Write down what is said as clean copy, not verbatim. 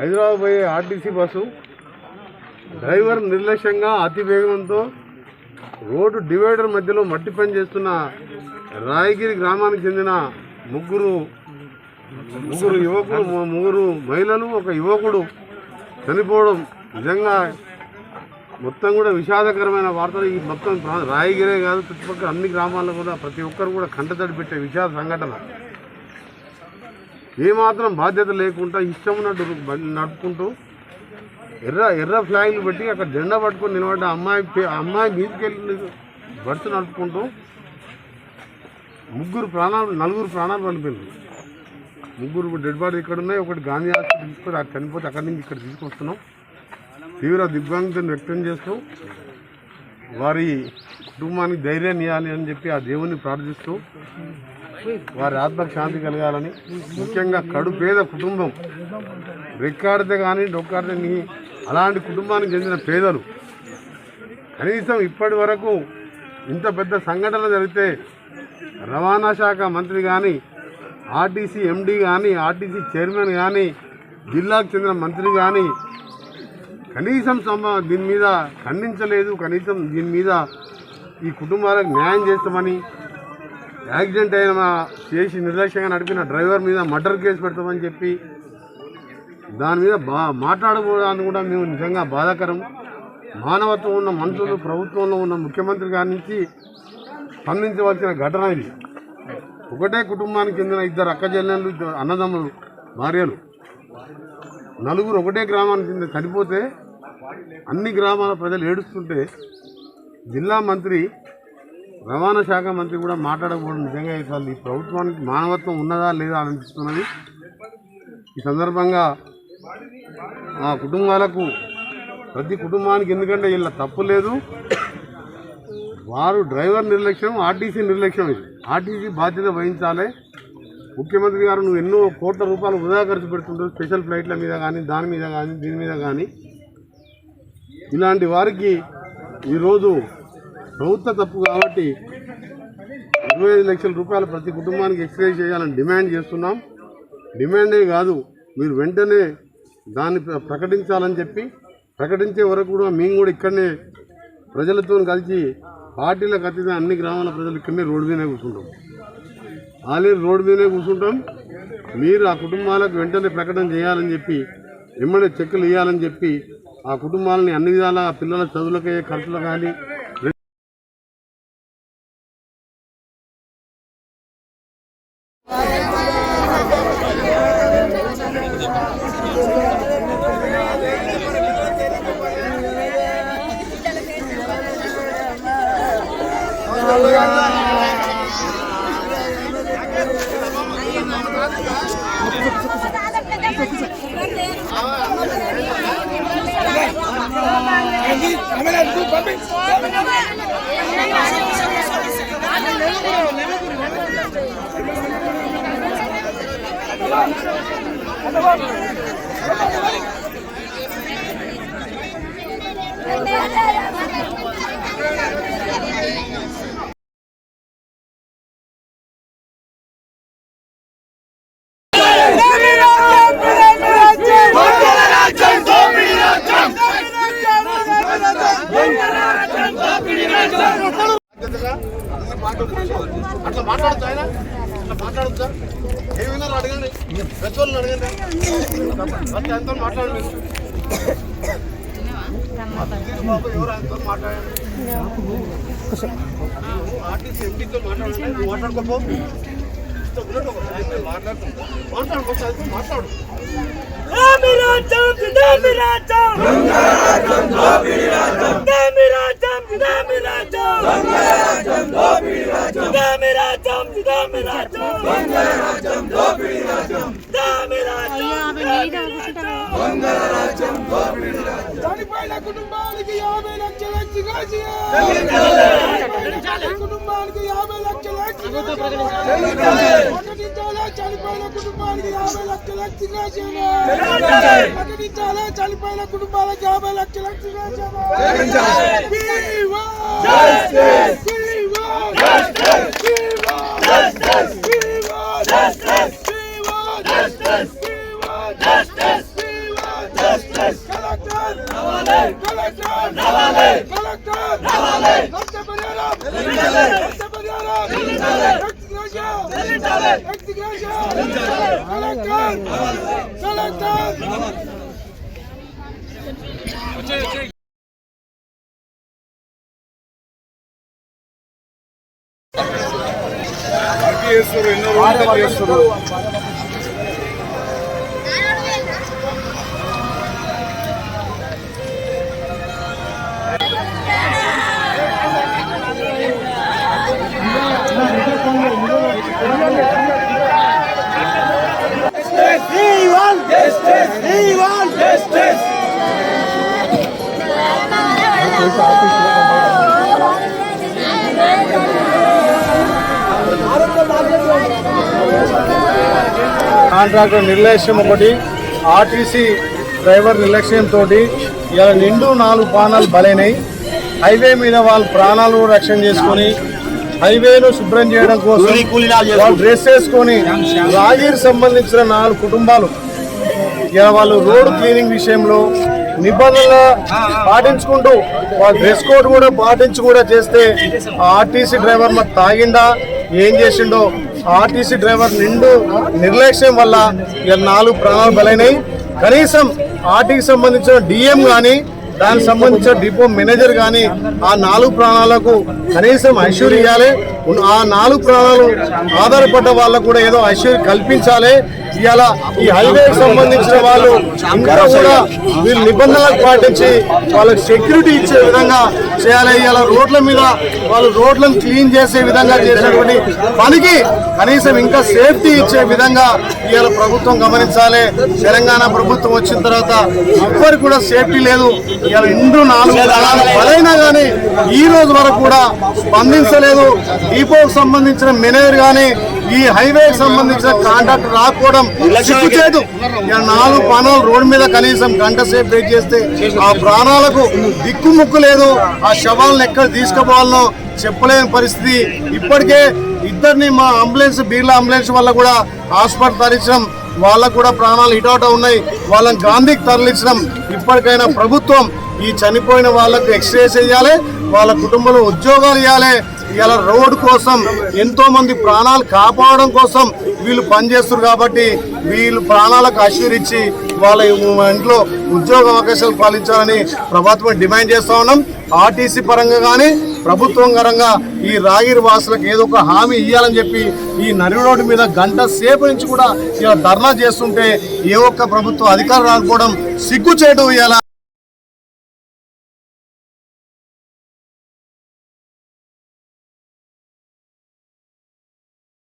హైదరాబాద్ పోయే RTC bus driver నిర్లక్ష్యంగా అతి వేగంతో రోడ్డు డివైడర్ మధ్యలో మట్టి పని చేస్తున్న రాయగిరి గ్రామానికి చెందిన ముగ్గురు మహిళలు ఒక యువకుడు చనిపోవడం నిజంగా మొత్తం కూడా విషాదకరమైన వార్తలు. ఈ మొత్తం రాయగిరే కాదు, చుట్టుపక్కల అన్ని గ్రామాల్లో కూడా ప్రతి ఒక్కరు కూడా కంటతడి పెట్టే విషాద సంఘటన. ఏమాత్రం బాధ్యత లేకుండా ఇష్టమున్నట్టు నడుపుకుంటూ ఎర్ర ఫ్లాగ్లు పెట్టి అక్కడ జెండా పట్టుకొని నిలబడ్డ అమ్మాయి మీదకెళ్ళి బస్సు నడుపుకుంటూ నలుగురు ప్రాణాలు పడిపోయింది. ముగ్గురు డెడ్ బాడీ ఇక్కడ ఉన్నాయి. ఒకటి గాంధీ హాస్పిటల్ తీసుకొని అది చనిపోతే అక్కడి నుంచి ఇక్కడ తీసుకొస్తున్నాం. తీవ్ర దిగ్భ్రాంతిని వ్యక్తం చేస్తూ వారి కుటుంబానికి ధైర్యాన్ని ఇవ్వాలి అని చెప్పి ఆ దేవుణ్ణి ప్రార్థిస్తూ వారి ఆత్మకు శాంతి కలగాలని, ముఖ్యంగా కడుపేద కుటుంబం రెక్కాడితే కానీ డొక్కాడితే అలాంటి కుటుంబానికి చెందిన పేదలు కనీసం ఇప్పటి వరకు ఇంత పెద్ద సంఘటన జరిగితే రవాణా శాఖ మంత్రి కానీ, ఆర్టీసీ ఎండీ కానీ, ఆర్టీసీ చైర్మన్ కానీ, జిల్లాకు చెందిన మంత్రి కానీ కనీసం దీని మీద ఖండించలేదు. కనీసం దీని మీద ఈ కుటుంబాలకు న్యాయం చేస్తామని, యాక్సిడెంట్ అయిన చేసి నిర్లక్ష్యంగా నడిపిన డ్రైవర్ మీద మర్డర్ కేసు పెడతామని చెప్పి దాని మీద మాట్లాడకపోవడానికి కూడా మేము నిజంగా బాధాకరం. మానవత్వం ఉన్న మనుషులు ప్రభుత్వంలో ఉన్న ముఖ్యమంత్రి గారి నుంచి స్పందించవలసిన ఘటన ఇది. ఒకటే కుటుంబానికి చెందిన ఇద్దరు అక్కచెల్లెళ్ళు, అన్నదమ్ములు, భార్యలు, నలుగురు ఒకటే గ్రామానికి చెందిన చనిపోతే అన్ని గ్రామాల ప్రజలు ఏడుస్తుంటే జిల్లా మంత్రి, రవాణా శాఖ మంత్రి కూడా మాట్లాడకపోవడం నిజంగా అసలు ఈ ప్రభుత్వానికి మానవత్వం ఉన్నదా లేదా అనిపిస్తున్నది. ఈ సందర్భంగా ఆ కుటుంబాలకు, ప్రతి కుటుంబానికి, ఎందుకంటే ఇలా తప్పు లేదు, వారు డ్రైవర్ నిర్లక్ష్యం, ఆర్టీసీ నిర్లక్ష్యం. ఇది ఆర్టీసీ బాధ్యత వహించాలి. ముఖ్యమంత్రి గారు నువ్వు ఎన్నో కోట్ల రూపాయలు వృధా ఖర్చు పెడుతుంటారు స్పెషల్ ఫ్లైట్ల మీద కానీ, దాని మీద కానీ, దీని మీద కానీ. ఇలాంటి వారికి ఈరోజు ప్రభుత్వ తప్పు కాబట్టి 25 లక్షల రూపాయలు ప్రతి కుటుంబానికి ఎక్స్గ్రేజ్ చేయాలని డిమాండ్ చేస్తున్నాం. డిమాండే కాదు, మీరు వెంటనే దాన్ని ప్రకటించాలని చెప్పి, ప్రకటించే వరకు కూడా మేము కూడా ఇక్కడనే ప్రజలతో కలిసి పార్టీలకు అతీత అన్ని గ్రామాల ప్రజలు ఇక్కడనే రోడ్డు మీదనే కూర్చుంటాం. ఆల్రెడీ రోడ్డు మీదనే కూర్చుంటాం. మీరు ఆ కుటుంబాలకు వెంటనే ప్రకటన చేయాలని చెప్పి, వెంబడే చెక్కులు ఇవ్వాలని చెప్పి, ఆ కుటుంబాలని అన్ని విధాల పిల్లల చదువులకయ్యే ఖర్చులు కానీ, అట్లా మాట్లాడచ్చు ఆయన, అట్లా మాట్లాడచ్చా? ఏమైనా అడగండి, పెద్దోళ్ళని అడగండి, ఎంతో మాట్లాడండి. ఎవరు ఆయనతో మాట్లాడండి, ఆర్టీసీ ఎంపీతో మాట్లాడండి. మాట్లాడుకోపో, మాట్లాడుకోవచ్చు, మాట్లాడు. చనిపోయిన కుటుంబానికి 50 లక్షల కుటుంబానికి 50 లక్షల ప్రకటించాలా? చనిపోయిన కుటుంబానికి 50 లక్షల ప్రకటించాలా? చనిపోయిన కుటుంబాలకు 50 లక్షల కాంట్రాక్టర్ నిర్లక్ష్యం ఒకటి, ఆర్టీసీ డ్రైవర్ నిర్లక్ష్యంతో ఇలా నిండు 4 ప్రాణాలు బలైనాయి. హైవే మీద వాళ్ళు ప్రాణాలు రక్షణ చేసుకొని హైవేను శుభ్రం చేయడం కోసం వాళ్ళు డ్రెస్ వేసుకొని రాగిరికి సంబంధించిన 4 కుటుంబాలు ఇలా వాళ్ళు రోడ్ క్లీనింగ్ విషయంలో నిబంధనలు పాటించుకుంటూ వాళ్ళ డ్రెస్ కోడ్ కూడా పాటించి కూడా చేస్తే ఆర్టీసీ డ్రైవర్ మరి తాగిండా ఏం చేసిండో ఆర్టీసీ డ్రైవర్ నిండు నిర్లక్ష్యం వల్ల ఇలా 4 ప్రాణాలు బలైనాయి. కనీసం ఆర్టీకి సంబంధించిన డిఎం కానీ దానికి సంబంధించిన డిపో మేనేజర్ కానీ ఆ 4 ప్రాణాలకు కనీసం ఐశ్వర్యం ఇవ్వాలి. ఆ 4 ప్రాణాలు ఆధారపడ్డ వాళ్ళకు కూడా ఏదో ఐశ్వర్యం కల్పించాలి. ఇవాళ ఈ హైవేకి సంబంధించిన వాళ్ళు ఇంకా కూడా వీళ్ళు నిబంధనలకు పాటించి వాళ్ళకి సెక్యూరిటీ ఇచ్చే విధంగా చేయాలి. ఇవాళ రోడ్ల మీద వాళ్ళు రోడ్లను క్లీన్ చేసే విధంగా చేసినటువంటి పనికి కనీసం ఇంకా సేఫ్టీ ఇచ్చే విధంగా ఇవాళ ప్రభుత్వం గమనించాలి. తెలంగాణ ప్రభుత్వం వచ్చిన తర్వాత ఎవ్వరికి కూడా సేఫ్టీ లేదు. ఇవాళ ఇందు 4 ప్రాణాలు బలైనా కానీ ఈ రోజు వరకు కూడా స్పందించలేదు. డిపోకు సంబంధించిన మేనేజర్ కానీ ఈ హైవేకి సంబంధించిన కాంట్రాక్టర్ రాకపోవడం సిగ్గుచేటు. 4 ప్రాణాలు రోడ్డు మీద కనీసం గంట సేపు వెయిట్ చేస్తే ఆ ప్రాణాలకు దిక్కుముక్కు లేదు. ఆ శవాలను ఎక్కడ తీసుకుపోవాలనో చెప్పలేని పరిస్థితి. ఇప్పటికే ఇద్దరిని మా అంబులెన్స్ బిర్లా అంబులెన్స్ వల్ల కూడా హాస్పిటల్ తరలించడం, వాళ్ళకు కూడా ప్రాణాలు ఇటోట ఉన్నాయి. వాళ్ళని గాంధీకి తరలించడం. ఇప్పటికైనా ప్రభుత్వం ఈ చనిపోయిన వాళ్ళకు ఎక్స్రే చేయాలి, వాళ్ళ కుటుంబంలో ఉద్యోగాలు ఇవ్వాలి. ఇలా రోడ్డు కోసం ఎంతో మంది ప్రాణాలు కాపాడడం కోసం వీళ్ళు పనిచేస్తారు కాబట్టి వీళ్ళు ప్రాణాలకు ఆశీర్వించి వాళ్ళ ఇంట్లో ఉద్యోగ అవకాశాలు పాలించాలని ప్రభుత్వం డిమాండ్ చేస్తా ఉన్నాం. ఆర్టీసీ పరంగా కానీ ప్రభుత్వం పరంగా ఈ రాగిరి వాసులకు ఏదో ఒక హామీ ఇవ్వాలని చెప్పి ఈ నరి రోడ్డు మీద గంట సేపు నుంచి కూడా ఇలా ధర్నా చేస్తుంటే ఏ ఒక్క ప్రభుత్వం అధికారం రాకపోవడం సిగ్గుచేటు. ఇలా